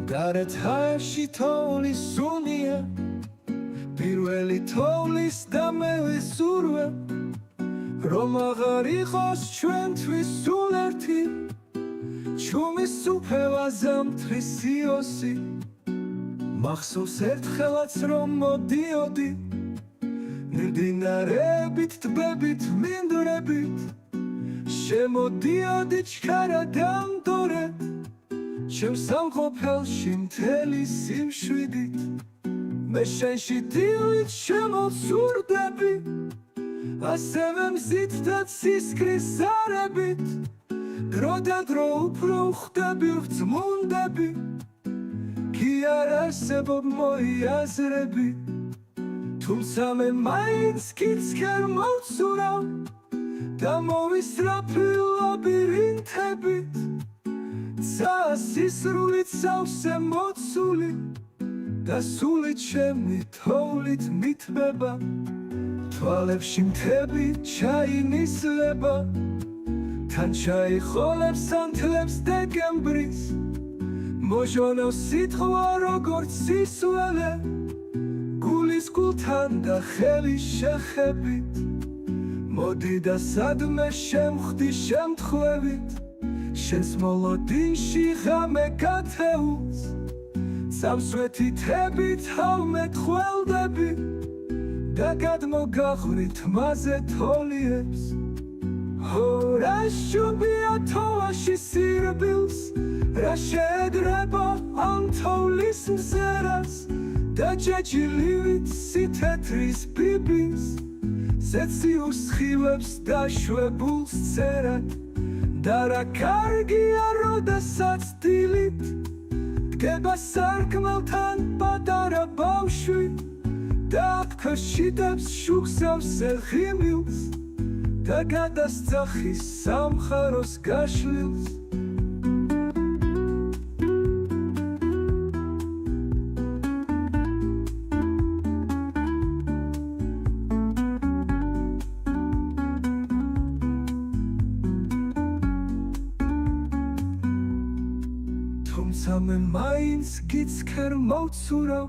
გარეთ ჰაერში თოვლის სუნია პირველი თოვლის და მევე სურვე რომ აღარ იყოს ჩვენთვის სულ ერთი ჩუმის უფევა ზამთრის სიოსი მახსოვს ერთხელაც რომ მოდიოდი მდინარეებით ტბებით მინდვრებით შემოდიოდი ჩქარა დამდორეთ ჩემს სამყოფელში მთელი სიმშვიდით მე შენში დილით შემოვსურდები ასევე მზით და ცისკრის ზარებით დრო და დრო უფრო ვხდები ვწმუნდები კი არ არსებობ მოიაზრები თუმცა მე მაინც კიცქერ მოვცურავ და მოვისწრაფილ ლაბირინთებით სისრულით სავსე მოცული და სულით ჩემი თოვლით მითბება თვალებში მთები ჩაინისლება თან ჩაიხოლებს ანთლებს დეკემბრის მოჟონავს სიტყვა როგორც სისვლელე გულის გულთან და ხელის შეხებით მოდი და სადმე შემხვდი შემთხვევით შენს მოლოდინში ღამე გათეულს სამსვეთი თებით ჰალმეთ ხველდები და გადმოგახვით მასზე თოლიებს რა შუბია თოვაში სირბილს რა შეედრება ამ თოვლის მზერას და ჯეჯილივით სითეთრის ბიბის ზეციუს ხილებს დაშვებულს წერად და რა კარგია როდესაც დილით დგება სარკმელთან პატარა ბავშვი და აფქაშიდებს შუქსავს ღიმილს და გადასწახის სამხაროს გაშლილს თუმცა მე მაინც გიცქერ მოვცურავ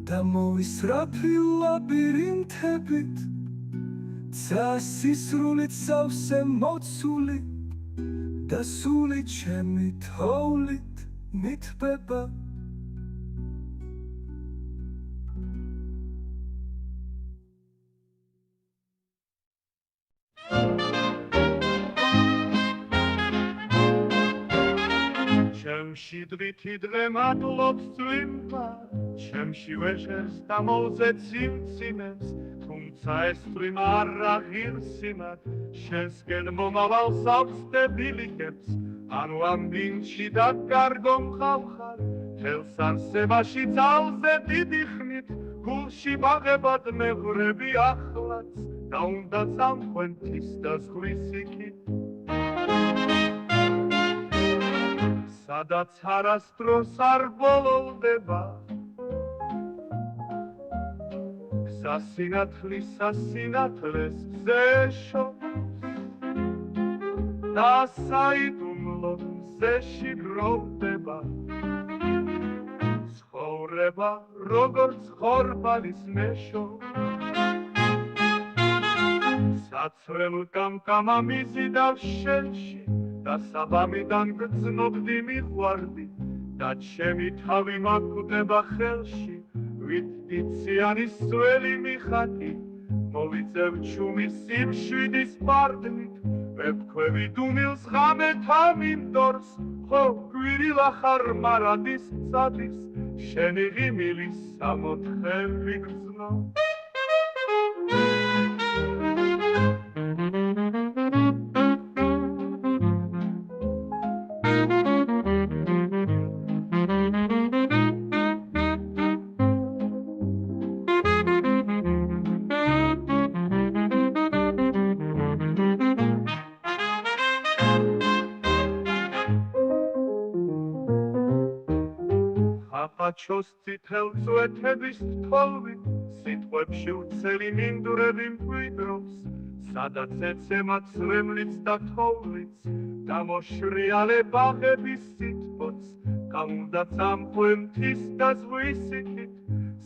და მოვისწრაფილ ლაბირინთებით სისრულით სავსე მოცული და სულით ჩემი თოვლით მითბება ჩემში დღითი დღე მადლობს წვიმმა ჩემში ვეშერს და მოვზე ციმციმებს თუმცა ეს წვიმა არ აღირსიმად შენსკენ მომავალს ავსდებილიკებს ანუ ამ დინში და კარგო მყავხარ თელს არსებაში ძალზე დიდი ხნით გულში ბაღებად მეღვრები ახლაც და უნდა წამყვენ თვის და ზღვის იქით სადაც არასდროს არ ბოლოვდება სასინათლეს ზეშობს და საიდუმლო მზეში გროვდება ცხოვრება როგორც ხორბალის მეშო საცრელ კამკამა მიზიდავს შენში და საბამიდან გრძნობდი მიყვარდი და ჩემი თავი მაკვდება ხელში ვიტდიციანის სველი მიხატი მოვიწევ ჩუმის სიმშვიდის პარდნით ვებქვევი დუმილს ღამეთა მინდორს ხო გვირილა ხარ მარადის წადის შენი ღიმილის სამოთხე ვიგრძნო აჩოს წითელ წვეთების თვალვით სიტყვებში უცელი მინდვრები მკვიდრობს სადაც ეცემა ცრემლიც და თოვლიც და მოშრიალე ბაღების სითბოც გამუდაც ამყვემთის და ზღვისით,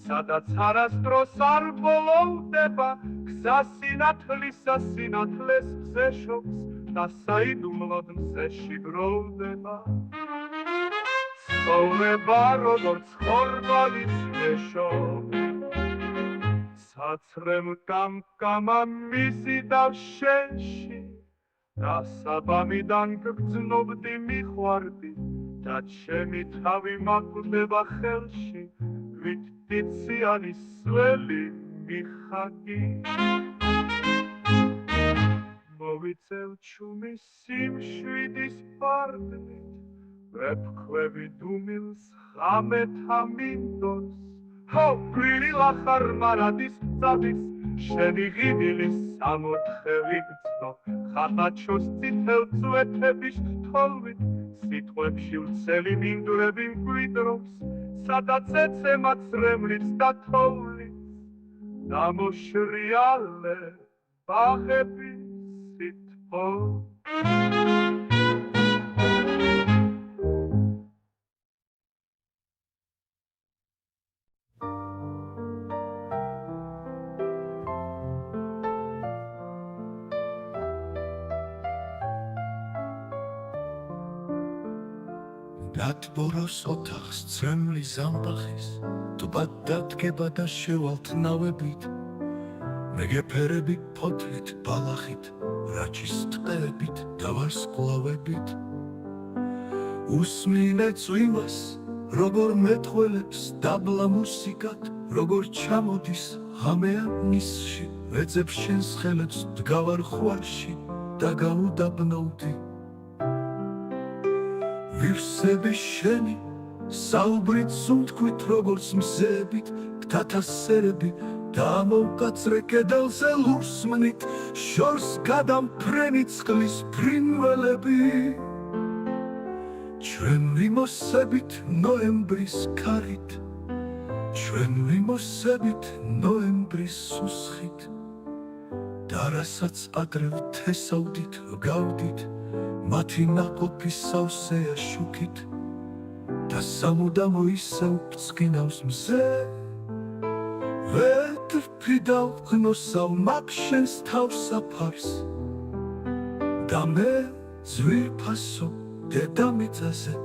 სადაც არასდროს არ ბოლოვდება, გზა სინათლისა სინათლეს მზეშობს და საიდუმლოდ მზეში გროვდება. ცხოვრება როგორც ხორბალის მეშობს, საცრემ კამკამა მისიდავ შენში, და საბამიდან გგრძნობდი მიყვარდი, და ჩემი თავი მაკვდება ხელში, ვით დიციანის სველი მიხაკი. მოვიწევ ჩუმის სიმშვიდის პარდნით, ვეფქვევი დუმილს ხამეთა მინდოს, ჰოპლილი ლახარ მარადის წადის, შენი ღიმილის სამოთხევი გრძნო, ხატაჩოს წითელ წვეთების თოლვით, სიტყვებში ვრცელი მინდვრები მკვიდრობს, სადაც ეცემა წრემლიც და თოვლიც, დამოშრიალე ბაღების სითბო. დათბოროს ოთახს წრემლი ზამბახის, ტბად დადგება და შევალთ ნავებით, მეგეფერები ფოთლით ბალახით, რაჭის ტყეებით და ვარსკვლავებით. უსმინე წვიმას, როგორ მეტყველებს დაბლა მუსიკად, როგორ ჩამოდის ღამეა ნისში, ვეძებ შენს ხელებს დგავარ ხვარში და გავუდაბნოვდი. ვირსები შენი, საუბრით სუნთქვით როგორც მზეებით, გთათა სერები და ამოვკაცრე კედელზე ლურსმნით, შორს გადამფრენი წყლის ფრინველები. ჩვენ ვიმოსებით ნოემბრის ქარით, ჩვენ ვიმოსებით ნოემბრის სუსხით, და რასაც ადრე ვთესავდით, გავდით, მათი ნაყოფი სავსეა შუქით, და სამუდამო ისევ ბრწყინავს მზე. ვეთრფი დავღნოსავ მაგ შენს თავსაფარს, და მე ძვირფასო დედამიწაზე.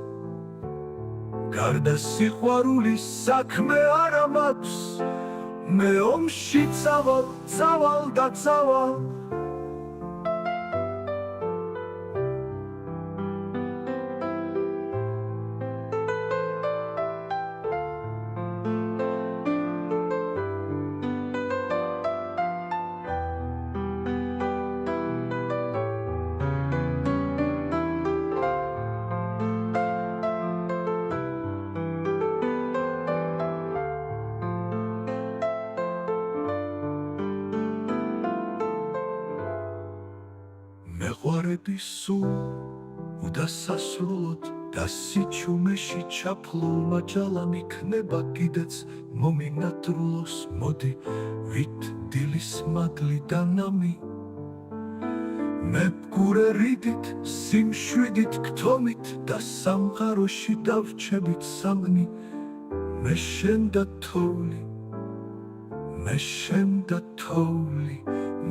გარდა სიყვარულის საქმე არა მაქვს, მე ომში წავალ, წავალ და წავალ. მეყვარები სულ უდასასრულოდ და სიჩუმეში ჩაფლულმა ჯალამ იქნება კიდეც მომინათრულოს, მოდი ვით დილის მადლი და ნამი. მე ბგურე რიდით, სიმშვიდით გთომით და სამყაროში დავრჩებით სამნი. მე შენ და თოვლი, მე შენ და თოვლი,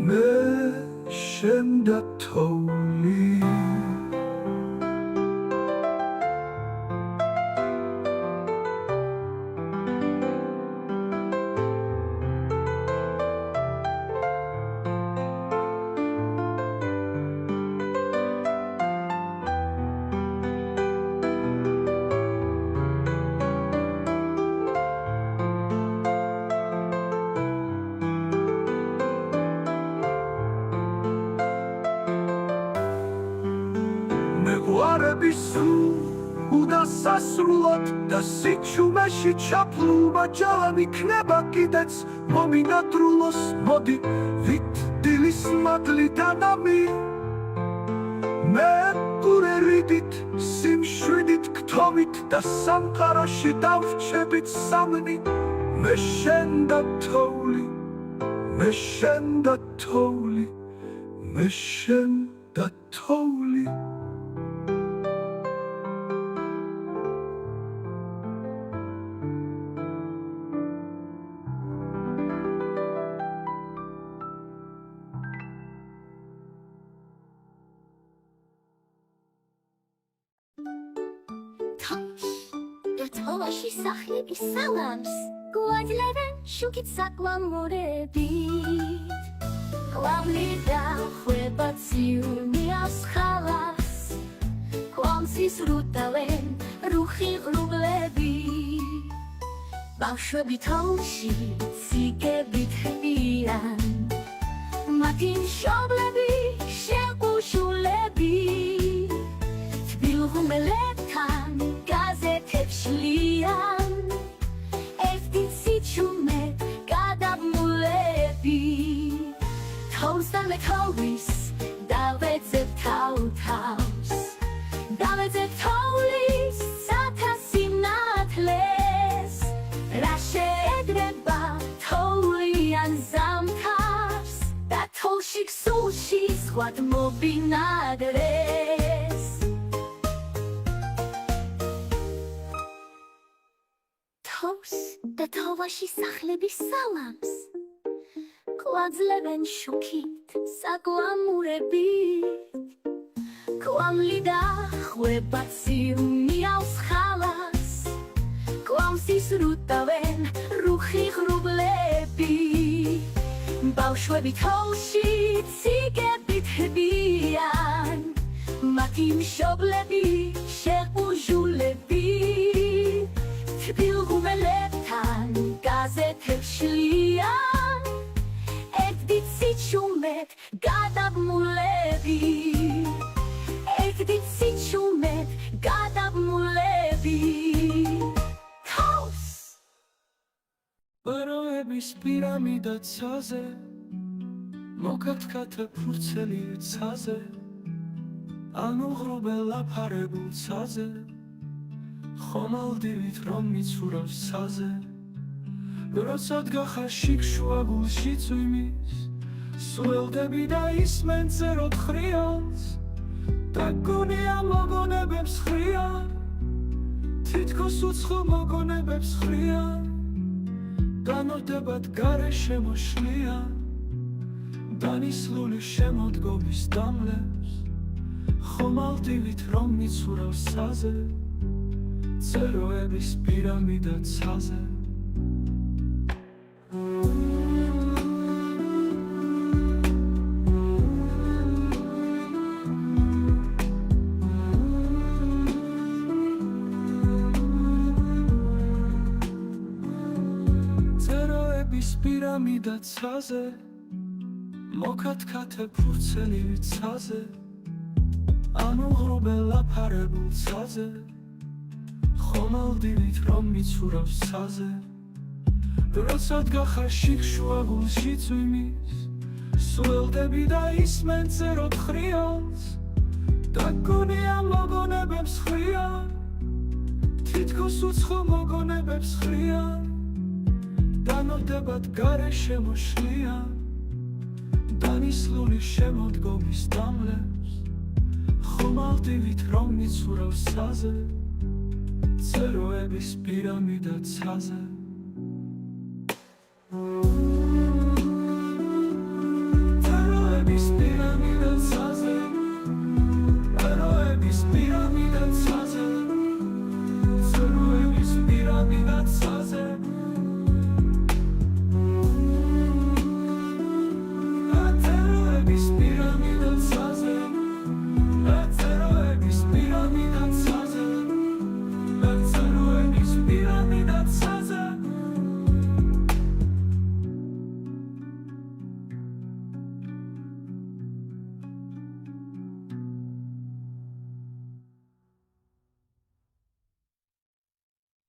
მე შენ და თოვლი. მეყვარები სულ უდასასრულოდ და სიჩუმეში ჩაფლულმა ჯალამ იქნება კიდეც მომინათრულოს, მოდი ვით დილის მადლი და ნამი. მე ბგურე რიდით, სიმშვიდით გთომით და სამყაროში დავრჩებით სამნი. მე შენ და თოვლი, მე შენ და თოვლი, მე შენ და თოვლი. რთოვაში სახლების სალამს გვაძლევენ შუქით საკვამურებით ყვავლიდა ხვება ციუნიას ხალას ყვამსის რუტავენ რუხი ღრუბლები ბავშვები თოვლში ციგებით ხდიან მათი მშობლები შეყუშულები თბილ ღუმელებთან გაზეთებს შლიან ერთი სიჩუმე გადაბმულები თოვლს და მეთოვლის დავეძებ თავ-თავს დავეძებ თოვლის სათასინათლეს რა შეედრება თოვლიან ზამთარს და თოვში ქსულში სხვად მობინადრეს თოვს და თოვაში სახლების სალამს გვაძლევენ შუქით საკვამურებით ყვავლიდა ხვება ციუნიას ხალას ყვამსის რუტავენ რუხი ღრუბლები ბავშვები თოვლში ციგებით ხდიან მათი მშობლები შეყუჟულები თბილ ღუმელებთან გაზეთებს შლიან ერთდით სიჩუმეთ გადაბმულები ერთდით სიჩუმეთ გადაბმულები თავს ბეროების პირამიდა ცაზე მოკათქათა ფურცელი ცაზე ანუ ღრუბელ აფარებულ ცაზე ხომალდივით რომ მიცურავს ცაზე როცა დგახარ შიქშუაგულში წვიმის სულელდები და ისმენ წეროთ ხრიანს და გონია მოგონებებს ხრიან თითქოს უცხო მოგონებებს ხრიან განორდებათ გარე შემოშლიან დანისლული შემოდგომის დამლებს ხომალდივით რომ მიცურავს ცაზე წეროების პირამიდა ცაზე წეროების პირამიდა ცაზე მოკათქათა ფურცელი ცაზე ანუ ღრუბელ აფარებულ ცაზე ხომალდივით რომ მიცურავს ცაზე როცა დგახარ შიქშუაგულში წვიმის სულელდები და ისმენ წეროთ ხრიანს და გონია მოგონებებს ხრიან თითქოს უცხო მოგონებებს ხრიან განორდებათ გარე შემოშლიან დანისლული შემოდგომის დამლებს ხომალდივით რომ მიცურავს ცაზე წეროების პირამიდა ცაზე